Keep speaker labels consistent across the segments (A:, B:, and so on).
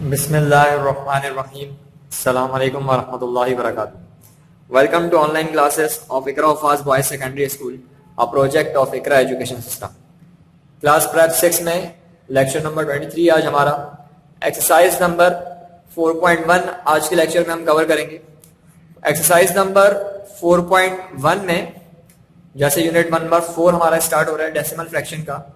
A: बिस्मिल्लाहिर्रहमानिर्रहीम। अस्सलाम वालेकुम वरहमतुल्लाहि वबरकातुहू। Welcome to online classes of Iqra Huffaz boys secondary school, a project of Iqra education system. Class prep 6 में लेक्चर नंबर 23 आज हमारा एक्सरसाइज नंबर 4.1 आज के लेक्चर में हम कवर करेंगे। एक्सरसाइज नंबर 4.1 में जैसे यूनिट नंबर 4 हमारा स्टार्ट हो रहा है डेसिमल फ्रैक्शन का,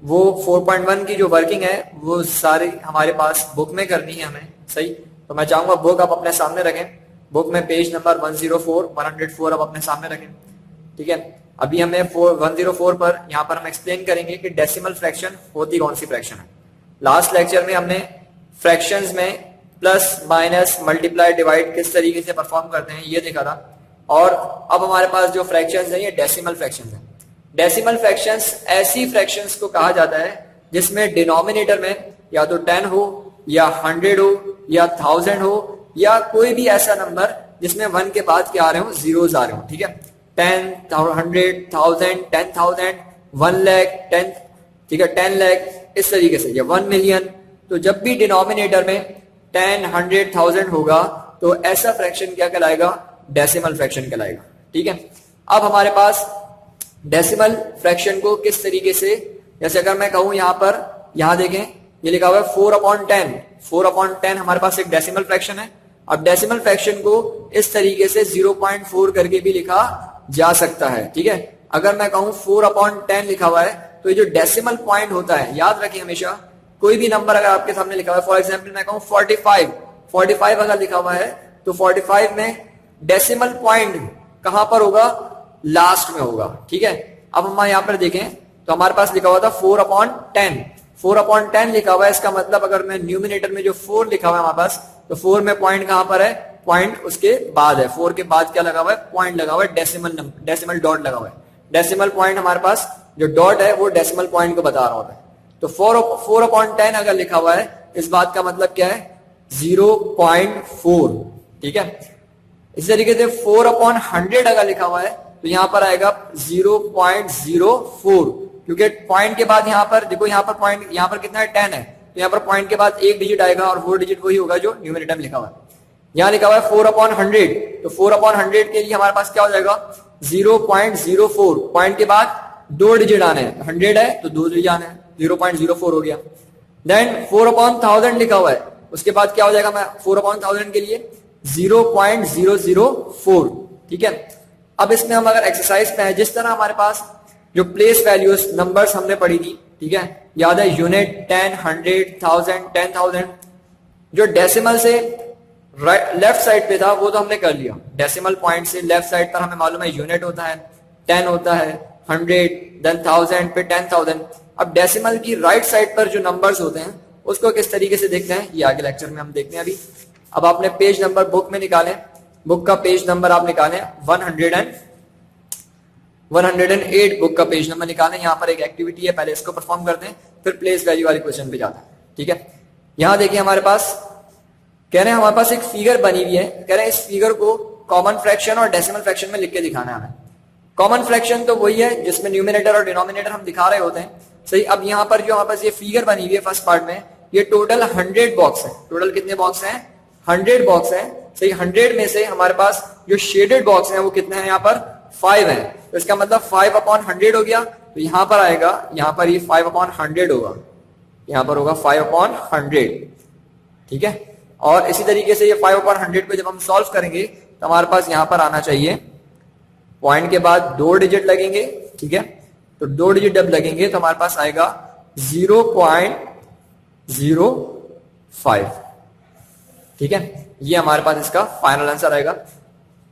A: वो 4.1 की जो वर्किंग है वो सारी हमारे पास बुक में करनी है हमें। सही, तो मैं चाहूंगा बुक आप अपने सामने रखें। बुक में पेज नंबर 104 आप अपने सामने रखें। ठीक है, अभी हमें 104 पर यहाँ पर हम एक्सप्लेन करेंगे कि डेसिमल फ्रैक्शन होती कौन सी फ्रैक्शन है। लास्ट लेक्चर में हमने फ्रैक्शंस में प्लस माइनस मल्टीप्लाई डिवाइड किस तरीके से परफॉर्म करते हैं ये देखा था, और अब हमारे पास जो फ्रैक्शंस हैं ये डेसिमल फ्रैक्शंस हैं। डेसिमल फ्रैक्शंस ऐसी फ्रैक्शंस को कहा जाता है जिसमें डिनोमिनेटर में या तो 10 हो या 100 हो या 1000 हो या कोई भी ऐसा नंबर जिसमें 1 के बाद क्या आ रहे हो, जीरोस आ रहे हो। ठीक है, 10, 100, 1000, 10,000, 1 लाख, 10, ठीक है 10 लाख, इस तरीके से या 1 मिलियन। तो जब भी डिनोमिनेटर में 10, 100, 1000 होगा तो ऐसा फ्रैक्शन क्या कहलाएगा, डेसिमल फ्रैक्शन कहलाएगा। ठीक है, अब हमारे पास डेसिमल फ्रैक्शन को किस तरीके से, जैसे अगर मैं कहूं यहां पर, यहां देखें ये लिखा हुआ है 4/10। 4/10 हमारे पास एक डेसिमल फ्रैक्शन है। अब डेसिमल फ्रैक्शन को इस तरीके से 0.4 करके भी लिखा जा सकता है। ठीक है, अगर मैं कहूं 4/10 लिखा हुआ है तो ये जो डेसिमल पॉइंट होता है, याद रखिए हमेशा कोई भी नंबर अगर आपके सामने लिखा हुआ है, फॉर एग्जाम्पल मैं कहूं 45 अगर लिखा हुआ है तो 45 में डेसिमल पॉइंट कहां पर होगा, लास्ट में होगा। ठीक है, अब हम यहां पर देखें तो हमारे पास लिखा हुआ था 4/10। 4/10 लिखा हुआ है, इसका मतलब अगर मैं न्यूमिनेटर में जो 4 लिखा हुआ है हमारे पास, तो 4 में पॉइंट कहां पर है, पॉइंट उसके बाद है। 4 के बाद क्या लगा हुआ है, पॉइंट लगा हुआ है, डेसिमल डॉट लगा हुआ है। डेसिमल पॉइंट हमारे पास जो डॉट है वो डेसिमल पॉइंट को बता रहा होता है। तो 4/10 अगर लिखा हुआ है, इस बात का मतलब क्या है, 0.4। ठीक है, इस तरीके से 4/100 अगर लिखा हुआ है तो यहां पर आएगा 0.04, क्योंकि पॉइंट के बाद यहां पर देखो, यहां पर पॉइंट, यहां पर कितना है 10 है, तो यहां पर पॉइंट के बाद एक डिजिट आएगा और वो डिजिट वही होगा जो न्यूमरेटर में लिखा हुआ है। यहां लिखा हुआ है 4/100, तो 4/100 के लिए हमारे पास क्या हो जाएगा, 0.04। पॉइंट के बाद 2 डिजिट आने हैं, 100 है तो 2 डिजिट आने हैं, 0.04 हो गया। देन 4/1000 लिखा हुआ है, उसके बाद क्या हो जाएगा, मैं 4/1000 के लिए 0.004। ठीक है, अब इसमें हम अगर एक्सरसाइज पे है, जिस तरह हमारे पास जो प्लेस वैल्यूज नंबर्स हमने पढ़ी थी, ठीक है, याद है यूनिट 10, 100, 1000, 10,000, जो डेसिमल से लेफ्ट साइड पे था वो तो हमने कर लिया। डेसिमल पॉइंट से लेफ्ट साइड पर हमें मालूम है यूनिट होता है, 10 होता है, 100, देन 1000 पे 10,000। अब डेसिमल की राइट साइड पर जो नंबर्स होते हैं उसको किस तरीके से देखते हैं ये आगे लेक्चर में हम देखते हैं। अभी अब आपने पेज नंबर बुक में निकालें, बुक का पेज नंबर आप निकालें 108 बुक का पेज नंबर निकालें। यहां पर एक एक्टिविटी है, पहले इसको परफॉर्म करते हैं फिर प्लेस वैल्यू वाले क्वेश्चन पे जाते हैं। ठीक है, यहां देखिए हमारे पास कह रहे हैं, हमारे पास एक फिगर बनी हुई है, कह रहे हैं इस फिगर को कॉमन फ्रैक्शन और डेसिमल फ्रैक्शन में लिख के दिखाना है हमें। कॉमन फ्रैक्शन तो वही है जिसमें न्यूमिनेटर और डिनोमिनेटर हम दिखा रहे होते हैं। सही, अब यहां पर जो हमारे पास ये फिगर बनी हुई है फर्स्ट पार्ट में, ये टोटल 100 बॉक्स है। टोटल कितने बॉक्स हैं, 100 बॉक्स हैं। सही, 100 में से हमारे पास जो शेडेड बॉक्स हैं वो कितने हैं, यहाँ पर 5 हैं। तो इसका मतलब 5/100 हो गया, तो यहां पर आएगा, यहां पर ये 5/100 होगा, यहां पर होगा 5/100। ठीक है, और इसी तरीके से ये 5/100 को जब हम सॉल्व करेंगे तो हमारे पास यहां पर आना चाहिए, पॉइंट के बाद 2 डिजिट लगेंगे। ठीक है, तो 2 डिजिट जब लगेंगे तो हमारे पास आएगा 0.05। ठीक है, ये हमारे पास इसका फाइनल आंसर आएगा।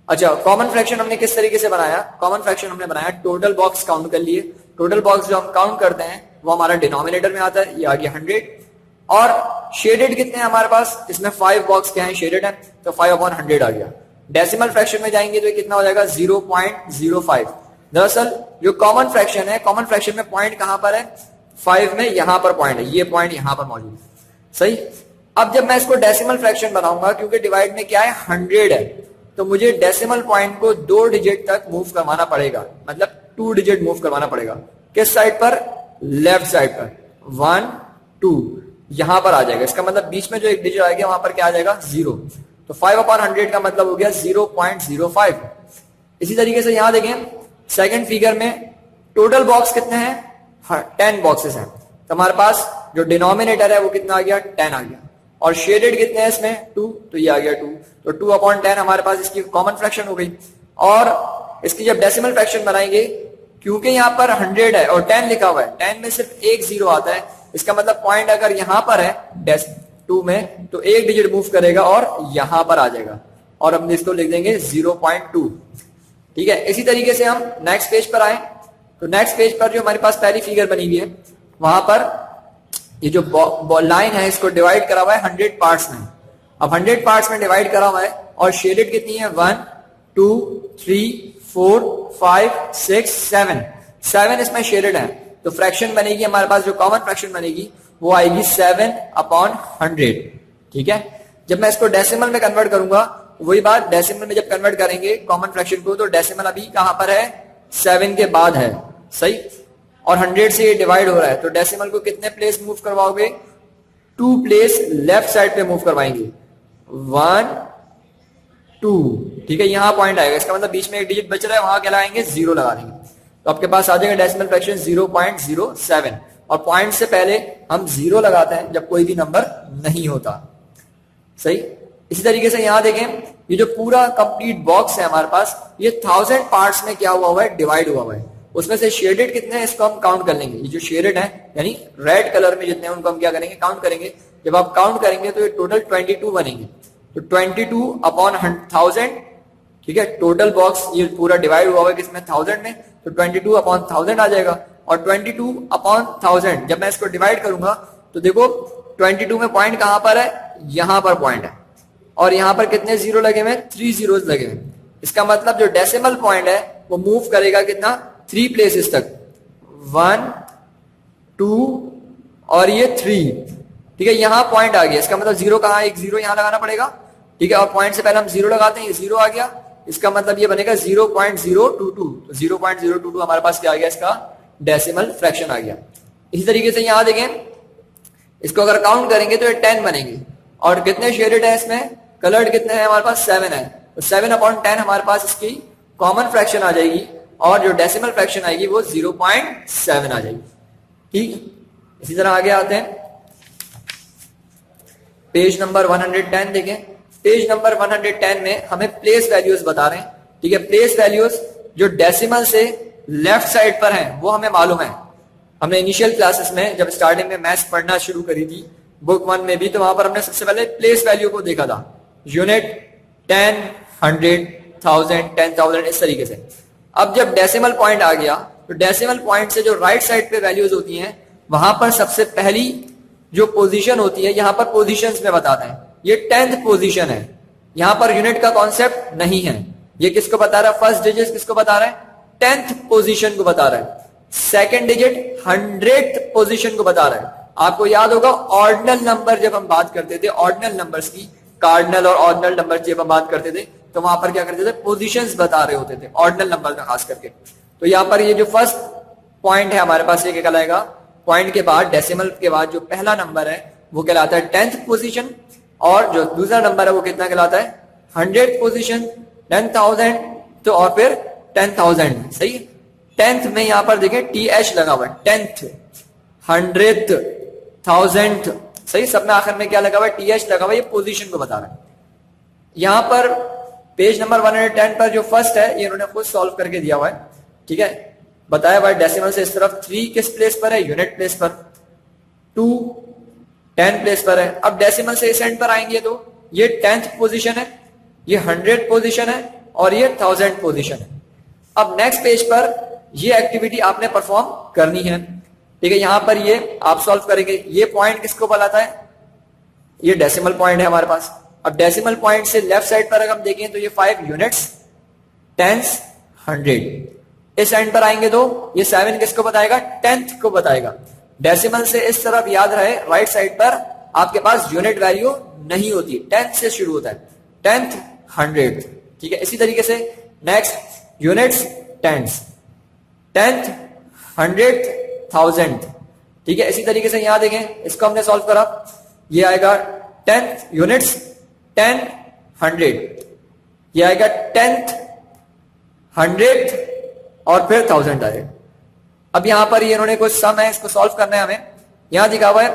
A: अच्छा, कॉमन फ्रैक्शन हमने किस तरीके से बनाया, कॉमन फ्रैक्शन हमने बनाया टोटल बॉक्स काउंट कर लिए। टोटल बॉक्स जो हम काउंट करते हैं वो हमारा डिनोमिनेटर में आता है, ये आ गया 100। और शेडेड कितने हैं हमारे पास, इसमें 5 बॉक्स क्या है, शेडेड है, तो 5/100 आ गया। डेसिमल फ्रैक्शन में जाएंगे तो ये कितना हो जाएगा, 0.05। दरअसल जो कॉमन फ्रैक्शन है, कॉमन फ्रैक्शन में पॉइंट कहां पर है, 5 में यहां पर पॉइंट है, ये पॉइंट यहां पर मौजूद है। सही, अब जब मैं इसको डेसिमल फ्रैक्शन बनाऊंगा, क्योंकि डिवाइड में क्या है 100 है, तो मुझे डेसिमल पॉइंट को 2 डिजिट तक मूव करवाना पड़ेगा, मतलब 2 डिजिट मूव करवाना पड़ेगा। किस साइड पर, लेफ्ट साइड पर, 1 2। यहां पर आ जाएगा। इसका मतलब बीच में जो एक डिजिट आ गया वहां पर क्या आ जाएगा, 0। तो 5/100 का मतलब हो गया 0.05। इसी तरीके से यहां देखें सेकंड फिगर में टोटल बॉक्स कितने हैं, 10 बॉक्सेस हैं। तो हमारे पास जो डिनोमिनेटर है वो कितना आ गया, 10 आ गया। और शेडेड कितने हैं इसमें, 2, तो ये आ गया 2। तो 2/10 हमारे पास इसकी कॉमन फ्रैक्शन हो गई। और इसकी जब डेसिमल फ्रैक्शन बनाएंगे, क्योंकि यहाँ पर 100 है और 10 लिखा हुआ है, 10 में सिर्फ एक 0 आता है, इसका मतलब पॉइंट अगर यहां पर है 2 में तो एक डिजिट मूव करेगा और यहां पर आ जाएगा और हम इसको लिख देंगे 0.2। ठीक है, इसी तरीके से हम नेक्स्ट पेज पर आए तो नेक्स्ट पेज पर जो हमारे पास पहली फिगर बनी हुई है वहां पर ये जो लाइन है इसको डिवाइड करा हुआ है 100 पार्ट्स में। अब 100 पार्ट्स में डिवाइड करा हुआ है और शेडेड कितनी है, 1 2 3 4 5 6 7 इसमें शेडेड है। तो फ्रैक्शन बनेगी हमारे पास, जो कॉमन फ्रैक्शन बनेगी वो आएगी 7/100। ठीक है, जब मैं इसको डेसिमल में कन्वर्ट करूंगा, वही बात डेसिमल में जब कन्वर्ट करेंगे कॉमन फ्रैक्शन को, तो डेसिमल अभी कहां पर है, 7 के बाद है, सही। और 100 से ये डिवाइड हो रहा है, तो डेसिमल को कितने प्लेस मूव करवाओगे, 2 प्लेस लेफ्ट साइड पे मूव करवाएंगे, 1 2। ठीक है, यहां पॉइंट आएगा, इसका मतलब बीच में एक डिजिट बच रहा है, वहां क्या लगाएंगे, 0 लगा देंगे। तो आपके पास आ जाएगा डेसिमल फ्रैक्शन 0.07। और पॉइंट से पहले हम 0 लगाते हैं जब कोई भी नंबर नहीं होता, सही। इसी तरीके से यहां देखें, ये जो पूरा कंप्लीट बॉक्स है हमारे पास, ये 1000 पार्ट्स में क्या हुआ है, डिवाइड हुआ है। उसमें से शेडेड कितने हैं इसको हम काउंट कर लेंगे। ये जो शेडेड है यानी रेड कलर में जितने हैं उनको हम क्या करेंगे, काउंट करेंगे। जब आप काउंट करेंगे तो ये टोटल 22 बनेंगे। तो 22/1000, ठीक है, टोटल बॉक्स ये पूरा डिवाइड हुआ है किसमें, 1000 में, तो 22/1000 आ जाएगा। और 22/1000 जब मैं इसको डिवाइड करूंगा तो देखो 22 में पॉइंट कहां पर है, यहां पर पॉइंट है। और यहां पर कितने 0 लगे हुए, 3 zeros लगे हुए। इसका मतलब जो डेसिमल पॉइंट है वो मूव करेगा कितना, 3 प्लेसेस तक, 1 2 और ये 3। ठीक है, यहां पॉइंट आ गया, इसका मतलब 0 कहां है, एक 0 यहां लगाना पड़ेगा। ठीक है, और पॉइंट से पहले हम 0 लगाते हैं, ये 0 आ गया, इसका मतलब ये बनेगा 0.022। तो 0.022 हमारे पास क्या आ गया, इसका डेसिमल फ्रैक्शन आ गया। इसी तरीके से यहां देखें, इसको अगर काउंट करेंगे तो ये 10 बनेंगे। और कितने शेडेड है इसमें, कलर्ड कितने हैं हमारे पास, 7 है। तो 7/10 हमारे पास इसकी कॉमन फ्रैक्शन आ जाएगी और जो डेसिमल फ्रैक्शन आएगी वो 0.7 आ जाएगी। ठीक, इसी तरह आगे आते हैं, पेज नंबर 110 देखें। पेज नंबर 110 में हमें प्लेस वैल्यूज बता रहे हैं। ठीक है, प्लेस वैल्यूज जो डेसिमल से लेफ्ट साइड पर हैं वो हमें मालूम है। हमने इनिशियल क्लासेस में जब स्टार्टिंग में मैथ्स पढ़ना शुरू करी थी बुक 1 में भी, तो वहां पर हमने सबसे पहले प्लेस वैल्यू को देखा था, यूनिट, 10, 100, 1000, 10,000, इस तरीके से। अब जब डेसिमल पॉइंट आ गया तो डेसिमल पॉइंट से जो राइट साइड पे वैल्यूज होती हैं वहां पर सबसे पहली जो पोजीशन होती है, यहां पर पोजीशंस में बताते हैं, ये 10th पोजीशन है। यहां पर यूनिट का कॉन्सेप्ट नहीं है। ये किसको बता रहा है, फर्स्ट डिजिट किसको बता रहा है, 10th पोजीशन को बता रहा है। सेकंड डिजिट 100th पोजीशन को बता रहा है। आपको याद होगा ऑर्डिनल नंबर जब हम बात करते थे, ऑर्डिनल नंबर्स की, कार्डिनल और ऑर्डिनल नंबर जब हम बात करते थे तो वहां पर क्या करते थे, पोजीशंस बता रहे होते थे, ऑर्डिनल नंबर में खास करके। तो यहां पर ये जो फर्स्ट पॉइंट है हमारे पास, ये क्या कहलाएगा, पॉइंट के बाद डेसिमल के बाद जो पहला नंबर है वो कहलाता है 10th पोजीशन। और जो दूसरा नंबर है वो कितना कहलाता है, 100th पोजीशन, 10,000, तो और फिर 10,000, सही। 10th में यहां पर देखें TH लगा हुआ है, 10th, 100th, 1000th, सही। सब में आखिर में क्या लगा हुआ है, TH लगा हुआ है, ये पोजीशन को बता रहा है। यहां पर पेज नंबर 110 पर जो फर्स्ट है ये इन्होंने खुद सॉल्व करके दिया हुआ है। ठीक है, बताया हुआ है डेसिमल से इस तरफ 3 किस प्लेस पर है, यूनिट प्लेस पर, 2 10 प्लेस पर है। अब डेसिमल से इस एंड पर आएंगे तो ये 10th पोजीशन है, ये 100th पोजीशन है और ये 1000th पोजीशन है। अब नेक्स्ट पेज पर ये एक्टिविटी आपने परफॉर्म करनी है। ठीक है, यहां पर ये आप सॉल्व करेंगे। ये पॉइंट किसको बताता है, ये डेसिमल पॉइंट है हमारे पास। अब डेसिमल पॉइंट से लेफ्ट साइड पर अगर हम देखें तो ये 5 यूनिट्स, 10s, 100। इस एंड पर आएंगे तो ये 7 किसको बताएगा, 10th को बताएगा। डेसिमल से इस तरफ याद रहे, राइट साइड पर आपके पास यूनिट वैल्यू नहीं होती, 10th से शुरू होता है, 10th, 100th। ठीक है, इसी तरीके से next units, 10s, 10th, 100th, 1000th, ठीक है, इसी तरीके से यहां देखें, इसको हमने सॉल्व करा, ये आएगा 10 यूनिट्स 10 100, ये आएगा 10th 100th और फिर 1000 आएगा। अब यहां पर ये इन्होंने कुछ सम है, इसको सॉल्व करना है हमें। यहां दिखा हुआ है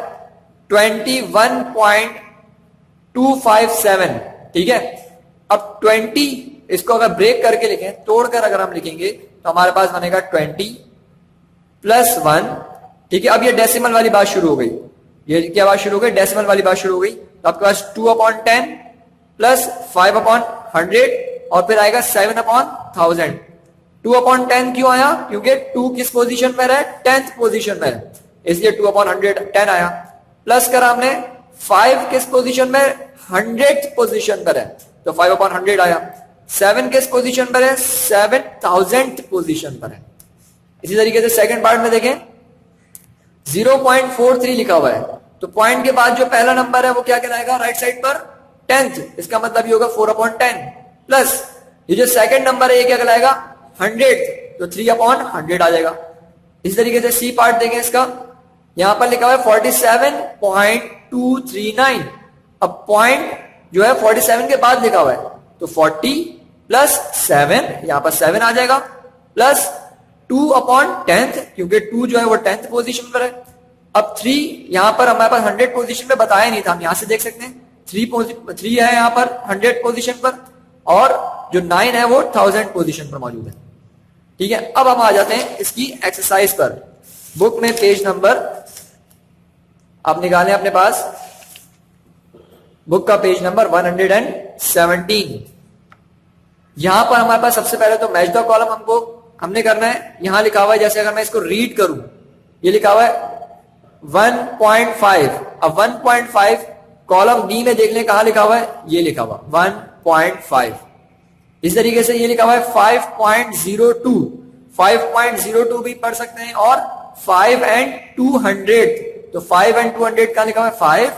A: 21.257, ठीक है। अब 20 इसको अगर ब्रेक करके लिखें, तोड़कर अगर हम लिखेंगे तो हमारे पास बनेगा 20 + 1, ठीक है। अब ये डेसिमल वाली बात शुरू हो गई, ये क्या बात शुरू हो गई, डेसिमल वाली बात शुरू हो गई। तो आपके पास 2/10 + 5/100 और फिर आएगा 7/1000। 2/10 क्यों आया, क्योंकि 2 किस पोजीशन में है, 10th पोजीशन में है, इसलिए 2/100 10 आया। प्लस करा हमने 5 किस पोजीशन में, 100th पोजीशन पर है, तो 5/100 आया। 7 किस पोजीशन पर है, 7000th पोजीशन पर है। इसी तरीके से सेकंड पार्ट में देखें 0.43 लिखा हुआ है, तो पॉइंट के बाद जो पहला नंबर है वो क्या कहलाएगा, राइट साइड पर 10th, इसका मतलब ये होगा 4/10 प्लस ये जो सेकंड नंबर है ये क्या कहलाएगा, 100, तो 3/100 आ जाएगा। इसी तरीके से सी पार्ट देखें इसका, यहां पर लिखा हुआ है 47.239। अब पॉइंट जो है 47 के बाद लिखा हुआ है, तो 40 + 7, यहां पर 7 आ जाएगा, प्लस 2/10, क्योंकि 2 जो है वो 10th पोजीशन पर है। अब 3 यहां पर हमारे पास 100 पोजीशन में बताया नहीं था, हम यहां से देख सकते हैं 3 है यहां पर 100 पोजीशन पर, और जो 9 है वो 1000 पोजीशन पर मौजूद है, ठीक है। अब हम आ जाते हैं इसकी एक्सरसाइज पर। बुक में पेज नंबर आप निकालें अपने पास, बुक का पेज नंबर 117। यहां पर हमारे पास सबसे पहले तो मैच द कॉलम हमने करना है। यहां लिखा हुआ है, जैसे अगर मैं इसको रीड करूं, ये लिखा हुआ है 1.5। अब 1.5 कॉलम डी में देख लें कहां लिखा हुआ है, ये लिखा हुआ 1.5। इस तरीके से ये लिखा हुआ है 5.02, 5.02 भी पढ़ सकते हैं, और 5 and 200, तो 5 and 200 कहां लिखा हुआ है, 5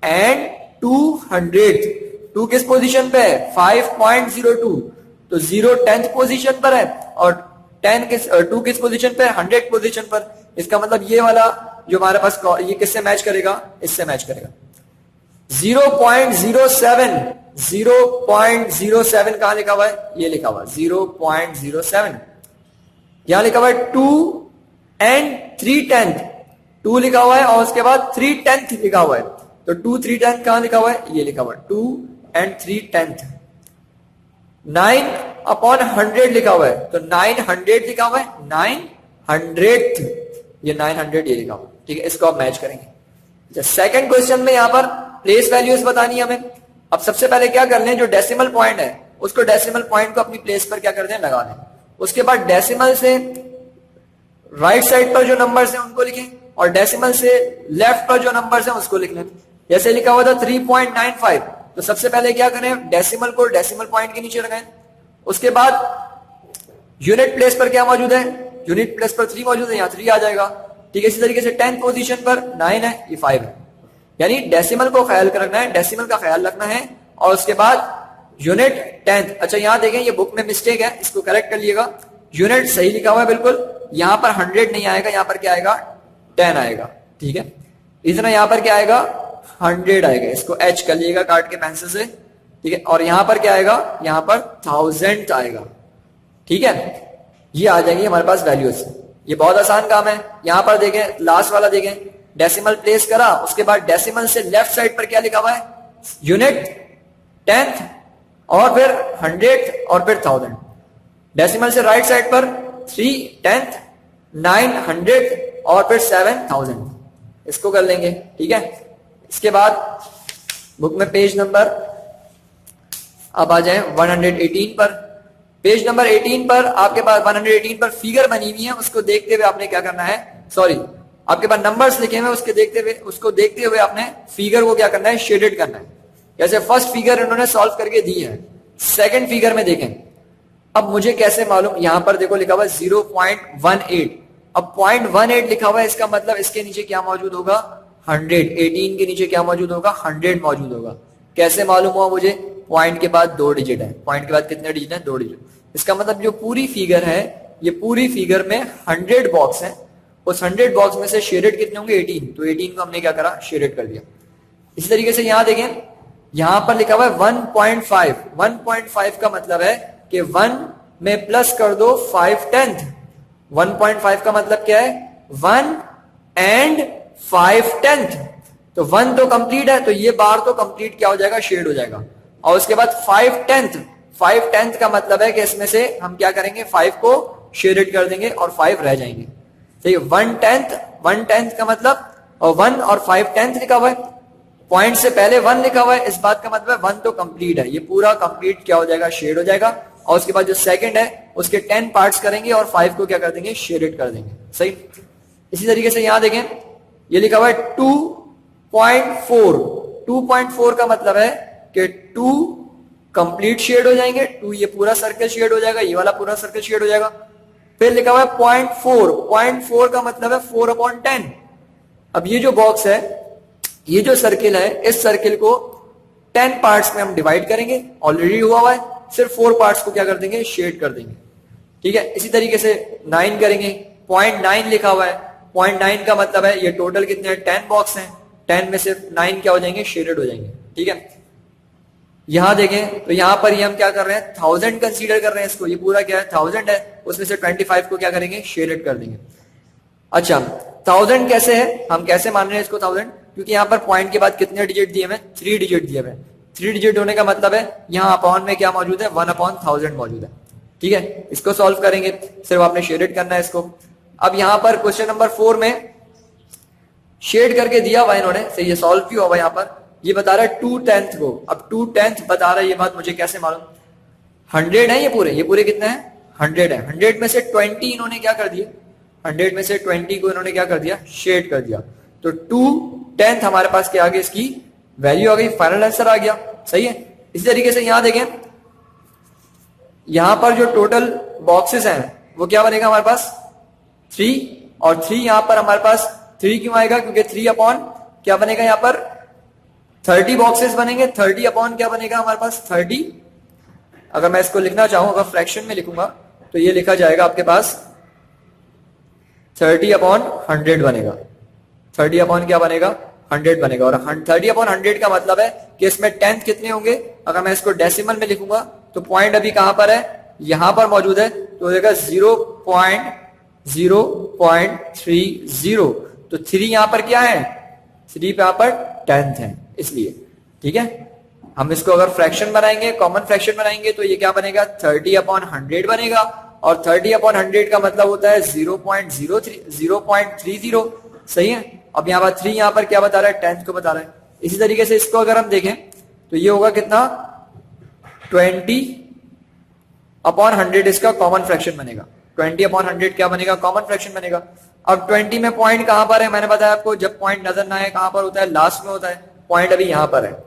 A: and 200। 2 किस पोजीशन पे है, 5.02, तो 0 10th पोजीशन पर है, और 2 किस पोजीशन पे है, 100 पोजीशन पर। इसका मतलब ये वाला जो हमारे पास ये किससे मैच करेगा, इससे मैच करेगा। 0.07 कहां लिखा हुआ है, ये लिखा हुआ है 0.07। यहां लिखा हुआ है 2 and 3/10, 2 लिखा हुआ है और उसके बाद 3/10 लिखा हुआ है, तो 2 3/10 कहां लिखा हुआ है, ये लिखा हुआ है 2 and 3/10। 9/100 लिखा हुआ है, तो 900 लिखा हुआ है, 900th, ये 900 ये लिखा हुआ है, ठीक है। इसको आप मैच करेंगे। सेकंड क्वेश्चन में यहां पर प्लेस वैल्यूज बतानी है हमें। अब सबसे पहले क्या कर लें, जो डेसिमल पॉइंट है उसको डेसिमल पॉइंट को अपनी प्लेस पर क्या कर दें, लगा दें। उसके बाद डेसिमल से राइट साइड पर जो नंबर्स हैं उनको लिखें, और डेसिमल से लेफ्ट पर जो नंबर्स हैं उसको लिख लें। जैसे लिखा हुआ था 3.95, तो सबसे पहले क्या करें, डेसिमल को डेसिमल पॉइंट के नीचे लगाएं। उसके बाद यूनिट प्लेस पर क्या मौजूद है, यूनिट प्लेस पर 3 मौजूद है, यहां 3 आ जाएगा, ठीक है। इसी तरीके से 10th पोजीशन पर 9 है, ये 5 है। यानी डेसिमल को ख्याल रखना है, डेसिमल का ख्याल रखना है, और उसके बाद यूनिट 10th। अच्छा यहां देखें ये बुक में मिस्टेक है, इसको करेक्ट कर लिएगा। यूनिट सही लिखा हुआ है बिल्कुल, यहां पर 100 नहीं आएगा, यहां पर क्या आएगा, 10 आएगा, ठीक है। इस तरह यहां पर क्या आएगा, 100 आएगा, इसको एच कर लिएगा काट के पेंसिल से, ठीक है। और यहां पर क्या आएगा, यहां पर 1000 आएगा, ठीक है। ये आ जाएंगे हमारे पास वैल्यूज। ये बहुत आसान काम है। यहां पर देखें लास्ट वाला देखें, डेसिमल प्लेस करा, उसके बाद डेसिमल से लेफ्ट साइड पर क्या लिखा हुआ है, यूनिट 10th और फिर 100 और फिर 1000। डेसिमल से राइट साइड पर 3 10th 900 और फिर 7000, इसको कर लेंगे, ठीक है। इसके बाद बुक में पेज नंबर अब आ जाए 118 पर। पेज नंबर 18 पर आपके पास 118 पर फिगर बनी हुई है, उसको देखते हुए आपने क्या करना है, सॉरी आपके पास नंबर्स लिखे हुए उसको देखते हुए आपने फिगर को क्या करना है, शेडेड करना है। जैसे फर्स्ट फिगर इन्होंने सॉल्व करके दी है, सेकंड फिगर में देखें। अब मुझे कैसे मालूम, यहां पर देखो लिखा हुआ है 0.18, अब 0.18 लिखा हुआ है, इसका मतलब इसके नीचे क्या मौजूद होगा, 100। 18 के नीचे क्या मौजूद होगा, 100 मौजूद होगा। कैसे मालूम हुआ मुझे, पॉइंट के बाद 2 डिजिट है, पॉइंट के बाद कितने डिजिट है, 2 डिजिट। इसका मतलब जो पूरी फिगर है, ये पूरी फिगर में 100 बॉक्स है, उस 100 बॉक्स में से शेडेड कितने होंगे 18, तो 18 को हमने क्या करा शेडेड कर दिया। इसी तरीके से यहां देखें, यहां पर लिखा हुआ है 1.5, 1.5 का मतलब है कि 1 में प्लस कर दो 5/10। 1.5 का मतलब क्या है 1 and 5/10, तो 1 तो कंप्लीट है, तो ये बार तो कंप्लीट क्या हो जाएगा शेड हो जाएगा। और उसके बाद 5/10, 5/10 का मतलब है कि इसमें से हम क्या करेंगे 5 को शेडेड कर देंगे और 5 रह जाएंगे। ठीक है, 1/10 का मतलब, और 1 और 5/10 लिखा हुआ है, पॉइंट से पहले 1 लिखा हुआ है, इस बात का मतलब 1 तो कंप्लीट है, ये पूरा कंप्लीट क्या हो जाएगा शेड हो जाएगा। और उसके बाद जो सेकंड है उसके 10 पार्ट्स करेंगे और 5 को क्या कर देंगे शेडेड कर देंगे। सही। इसी तरीके से यहां देखें, ये लिखा हुआ है 2.4, 2.4 का मतलब है कि 2 कंप्लीट शेड हो जाएंगे, 2 ये पूरा सर्कल शेड हो जाएगा, ये वाला पूरा सर्कल शेड हो जाएगा। फिर लिखा हुआ है 0.4, 0.4 का मतलब है 4/10। अब ये जो बॉक्स है, ये जो सर्किल है, इस सर्किल को 10 पार्ट्स में हम डिवाइड करेंगे, ऑलरेडी हुआ है, सिर्फ 4 पार्ट्स को क्या कर देंगे शेड कर देंगे। ठीक है, इसी तरीके से 9 करेंगे, 0.9 लिखा हुआ है, 0.9 का मतलब है ये टोटल कितने हैं 10 बॉक्स हैं, 10 में से 9 क्या हो जाएंगे शेडेड हो जाएंगे। ठीक है, यहां देखें तो यहां पर ये हम क्या कर रहे हैं 1000 कंसीडर कर रहे हैं इसको, ये पूरा क्या है 1000 है, उसमें से 25 को क्या करेंगे शेडेड कर देंगे। अच्छा, 1000 कैसे है, हम कैसे मान रहे हैं इसको 1000, क्योंकि यहां पर पॉइंट के बाद कितने डिजिट दिए हुए 3 डिजिट दिए हुए, 3 डिजिट होने का मतलब है यहां अपॉन में क्या मौजूद है 1/1000 मौजूद है। ठीक है, इसको सॉल्व करेंगे, सिर्फ आपने शेडेड करना है इसको। अब यहां पर क्वेश्चन नंबर 4 में शेड करके दिया हुआ इन्होंने, सही है, सॉल्व क्यों हुआ यहां पर, ये बता रहा है 2/10 को। अब 2/10 बता रहा है, ये बात मुझे कैसे मालूम, 100 है ये पूरे कितने हैं 100 है, 100 में से 20 इन्होंने क्या कर दिया, 100 में से 20 को इन्होंने क्या कर दिया शेड कर दिया, तो 2/10 हमारे पास क्या आ गया, इसकी वैल्यू आ गई, फाइनल आंसर आ गया। सही है। इसी तरीके से यहां देखें, यहां पर जो टोटल बॉक्सेस हैं वो क्या बनेगा हमारे पास 3, और 3 यहां पर हमारे पास 3 क्यों आएगा, क्योंकि 3 अपॉन क्या बनेगा यहां पर 30 बॉक्सेस बनेंगे, 30 अपॉन क्या बनेगा हमारे पास 30। अगर मैं इसको लिखना चाहूं, अगर फ्रैक्शन में लिखूंगा तो ये लिखा जाएगा आपके पास 30/100 बनेगा, 30 अपॉन क्या बनेगा 100 बनेगा। और 30/100 का मतलब है कि इसमें 10 कितने होंगे, अगर मैं इसको डेसिमल में लिखूंगा तो पॉइंट अभी कहां पर है, यहां पर मौजूद है, तो देगा 0.0.30, तो 3 यहां पर क्या है 3 पे यहां पर 10th है इसलिए। ठीक है, हम इसको अगर फ्रैक्शन बनाएंगे, कॉमन फ्रैक्शन बनाएंगे, तो ये क्या बनेगा 30/100 बनेगा, और 30/100 का मतलब होता है 0.30। सही है। अब यहाँ पर 3 यहाँ पर क्या बता रहा है 10th को बता रहा है। इसी तरीके से इसको अगर हम देखें तो ये होगा कितना 20/100 इसका कॉमन फ्रैक्शन बनेगा, 20/100 क्या बनेगा कॉमन फ्रैक्शन बनेगा। अब 20 में पॉइंट कहां पर है, मैंने बताया आपको, जब पॉइंट नजर ना आए कहां पर होता है लास्ट में होता है, पॉइंट अभी यहां पर है,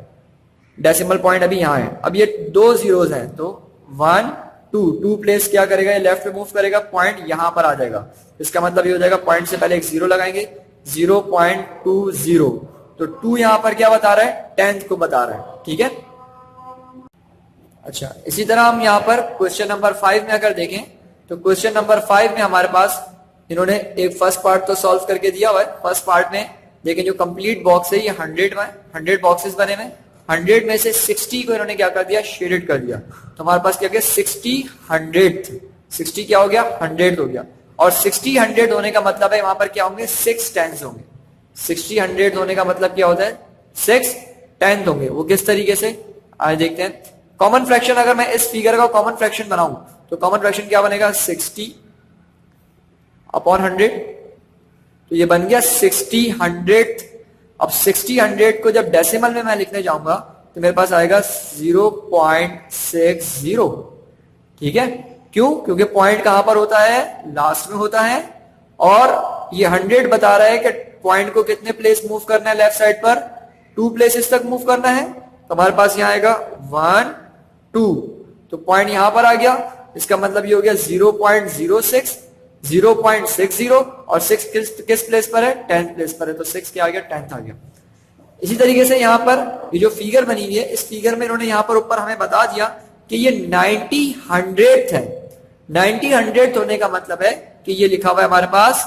A: डेसिमल पॉइंट अभी यहां है। अब ये 2 जीरोस हैं, तो 1 2 प्लेस क्या करेगा, ये लेफ्ट में मूव करेगा, पॉइंट यहां पर आ जाएगा, इसका मतलब ये हो जाएगा पॉइंट से पहले एक 0 लगाएंगे, 0.20, तो 2 यहां पर क्या बता रहा है 10th को बता रहा है। ठीक है। अच्छा, इसी तरह हम यहां पर क्वेश्चन नंबर 5 में अगर देखें तो क्वेश्चन नंबर 5 में हमारे पास इन्होंने एक फर्स्ट पार्ट तो सॉल्व करके दिया हुआ है। फर्स्ट पार्ट में देखें जो कंप्लीट बॉक्स है ये 100 बॉक्सेस बने हुए, 100 में से 60 को इन्होंने क्या कर दिया शेडेड कर दिया, तो हमारे पास क्या गया 60 100th, 60 क्या हो गया 100 हो गया, और 60 100 होने का मतलब है वहां पर क्या होंगे 6 10s होंगे, 60 100 होने का मतलब क्या होता है 6 10th होंगे। वो किस तरीके से आज देखते हैं। कॉमन फ्रैक्शन अगर मैं इस फिगर का कॉमन फ्रैक्शन बनाऊं तो कॉमन फ्रैक्शन क्या बनेगा 60/100, तो ये बन गया 60 100th। अब 60 100 को जब डेसिमल में मैं लिखने जाऊंगा तो मेरे पास आएगा 0.60। ठीक है, क्यों, क्योंकि पॉइंट कहां पर होता है लास्ट में होता है, और ये 100 बता रहा है कि पॉइंट को कितने प्लेस मूव करना है लेफ्ट साइड पर 2 प्लेसेस तक मूव करना है, तो हमारे पास यहां आएगा 1 2, तो पॉइंट यहां पर आ गया, इसका मतलब ये हो गया 0.06 0.60, और 6 किस प्लेस पर है 10th प्लेस पर है, तो 6 क्या आ गया 10th आ गया। इसी तरीके से यहां पर ये जो फिगर बनी हुई है इस फिगर में इन्होंने यहां पर ऊपर हमें बता दिया कि ये 90 100th है। 90 100th होने का मतलब है कि ये लिखा हुआ है हमारे पास,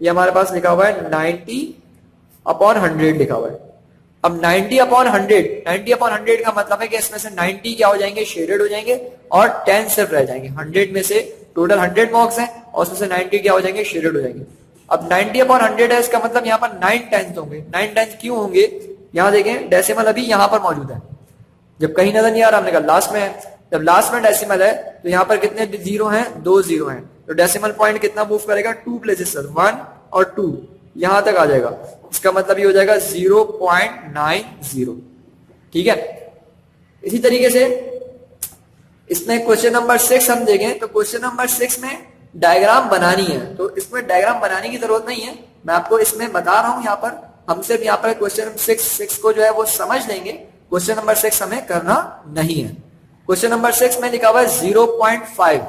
A: ये हमारे पास लिखा हुआ है 90/100 लिखा हुआ है। अब 90/100 का मतलब है कि इसमें से 90 क्या हो जाएंगे, शेडेड हो जाएंगे और 10 सिर्फ रह जाएंगे। 100 में से टोटल 100 मार्क्स हैं और उसमें से 90 क्या हो जाएंगे, शेडेड हो जाएंगे। अब 90/100 है, इसका मतलब यहाँ पर 9 10 होंगे। 9 10 क्यों होंगे, यहाँ देखें डेसिमल अभी यहाँ पर मौजूद है, जब कहीं नजर नहीं आ रहा हमने कहा लास्ट में है। जब लास्ट में डेसिमल है तो यहाँ पर कितने जीरो हैं, 2 जीरो हैं, तो डेसिमल पॉइंट कितना मूव करेगा, 2 प्लेसेस, 1 और 2 यहां तक आ जाएगा। इसका मतलब ये हो जाएगा 0.90। ठीक है। इसी तरीके से इसमें क्वेश्चन नंबर 6 हम देखें तो क्वेश्चन नंबर 6 में डायग्राम बनानी है, तो इसमें डायग्राम बनाने की जरूरत नहीं है, मैं आपको इसमें बता रहा हूं। यहाँ पर हम सिर्फ यहाँ पर क्वेश्चन नंबर 6 को जो है वो समझ लेंगे, क्वेश्चन नंबर 6 हमें करना नहीं है। क्वेश्चन नंबर 6 में लिखा हुआ है 0.5।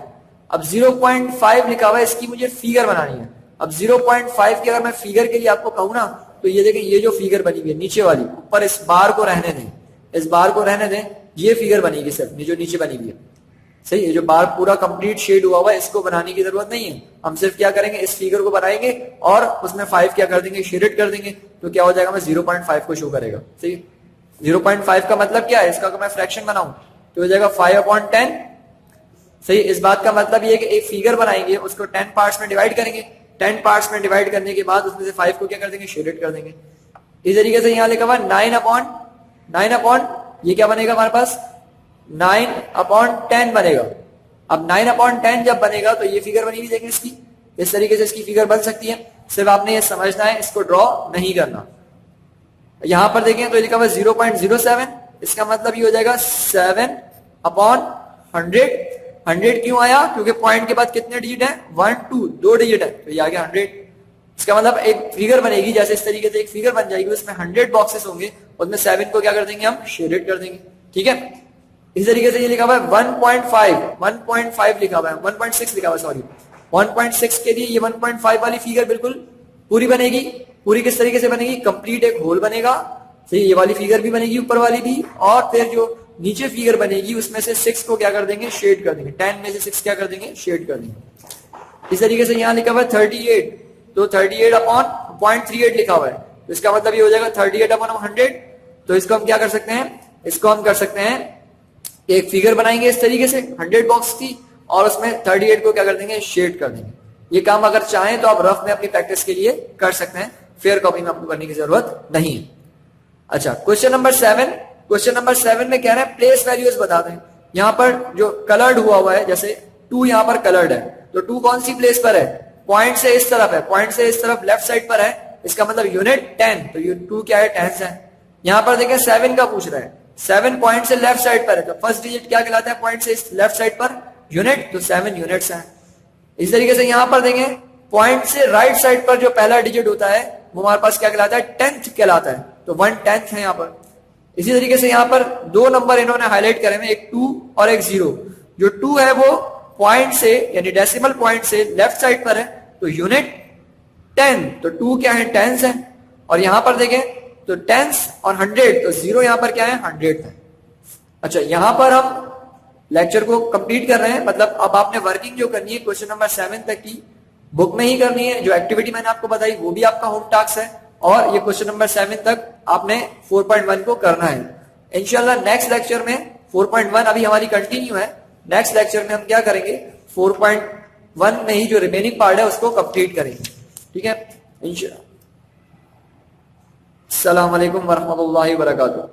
A: अब 0.5 लिखा हुआ है, इसकी मुझे फिगर बनानी है। अब 0.5 की अगर मैं फिगर के लिए आपको कहूं ना, तो ये देखें, ये जो फिगर बनी हुई है नीचे वाली, ऊपर इस बार को रहने दें, इस बार को रहने दें, ये फिगर बनेगी सिर्फ, ये जो नीचे बनी हुई है, सही। ये जो बार पूरा कंप्लीट शेड हुआ हुआ है, इसको बनाने की जरूरत नहीं है। हम सिर्फ क्या करेंगे, इस फिगर को बनाएंगे और उसमें 5 क्या कर देंगे, शेडेड कर देंगे, तो क्या हो जाएगा, मैं 0.5 को शो करेगा। सही। 0.5 का मतलब क्या है, इसका अगर मैं फ्रैक्शन बनाऊं तो हो जाएगा 5/10। सही। इस बात का मतलब ये है कि एक फिगर बनाएंगे, उसको 10 पार्ट्स में डिवाइड करेंगे, 10 पार्ट्स में डिवाइड करने के बाद उसमें से 5 को क्या कर देंगे, शेडेड कर देंगे। इस तरीके से यहां लिखा हुआ 9/9 ये क्या बनेगा हमारे पास, 9/10 बनेगा। अब 9/10 जब बनेगा तो ये फिगर बनी हुई देखें इसकी, इस तरीके से इसकी फिगर बन सकती है। सिर्फ आपने ये समझना है, इसको ड्रॉ नहीं करना। यहां पर देखें तो लिखा हुआ 0.07, इसका मतलब ये हो जाएगा 7/100। 100 क्यों आया, क्योंकि पॉइंट के बाद कितने डिजिट है, 1 2 2 डिजिट है, तो ये आ गया 100। इसका मतलब एक फिगर बनेगी, जैसे इस तरीके से एक फिगर बन जाएगी, उसमें 100 बॉक्सेस होंगे, उसमें 7 को क्या कर देंगे, हम शेडेड कर देंगे। ठीक है। इस तरीके से ये लिखा हुआ है 1.5 लिखा हुआ है, 1.6 लिखा हुआ है, सॉरी 1.6 के लिए ये 1.5 वाली फिगर बिल्कुल पूरी बनेगी। पूरी किस तरीके से बनेगी, कंप्लीट एक होल बनेगा, सही, ये वाली फिगर भी बनेगी, ऊपर वाली भी, और फिर जो नीचे फिगर बनेगी उसमें से 6 को क्या कर देंगे, शेड कर देंगे। 10 में से 6 क्या कर देंगे, शेड कर देंगे। इस तरीके से यहां लिखा हुआ है 38, तो 38/0.38 लिखा हुआ है, तो इसका मतलब ये हो जाएगा 38/100। तो इसको हम क्या कर सकते हैं, इसको हम कर सकते हैं, एक फिगर बनाएंगे इस तरीके से 100 बॉक्स की, और उसमें 38 को क्या कर देंगे, शेड कर देंगे। ये काम अगर चाहें तो आप रफ में अपनी प्रैक्टिस के लिए कर सकते हैं, फेयर कॉपी में आपको करने की जरूरत नहीं है। अच्छा, क्वेश्चन नंबर 7। क्वेश्चन नंबर 7 में कह रहे हैं प्लेस वैल्यूज बता दें। यहां पर जो कलर्ड हुआ है, जैसे 2 यहां पर कलर्ड है, तो 2 कौन सी प्लेस पर है, पॉइंट से इस तरफ है, पॉइंट से इस तरफ लेफ्ट साइड पर है, इसका मतलब यूनिट 10, तो ये 2 क्या है, 10 है। यहां पर देखें 7 का पूछ रहा है, 7 पॉइंट से लेफ्ट साइड पर है, तो फर्स्ट डिजिट क्या कहलाता है, पॉइंट से लेफ्ट साइड पर यूनिट, तो 7 यूनिट्स है। इस तरीके से यहां पर देखें पॉइंट से राइट साइड पर जो पहला डिजिट होता है वो हमारे पास क्या कहलाता है, 10th कहलाता है, तो 1/10 है यहां पर। इसी तरीके से यहां पर 2 नंबर इन्होंने हाईलाइट करे हैं, एक 2 और एक 0। जो 2 है वो पॉइंट से यानी डेसिमल पॉइंट से लेफ्ट साइड पर है, तो यूनिट 10, तो 2 क्या है, 10 है। और यहां पर देखें तो 10 और 100, तो 0 यहां पर क्या है, 100 है। अच्छा, यहां पर हम लेक्चर को कंप्लीट कर रहे हैं, मतलब अब आपने वर्किंग जो करनी है क्वेश्चन नंबर 7 तक की बुक में ही करनी है। जो एक्टिविटी मैंने आपको बताई वो भी आपका होम टास्क है, और ये क्वेश्चन नंबर 7 तक आपने 4.1 को करना है। इंशाल्लाह नेक्स्ट लेक्चर में 4.1 अभी हमारी कंटिन्यू है, नेक्स्ट लेक्चर में हम क्या करेंगे, 4.1 में ही जो रिमेनिंग पार्ट है उसको कंप्लीट करेंगे। ठीक है, इंशाल्लाह। अस्सलाम वालेकुम वरहमतुल्लाहि वबरकातुहू।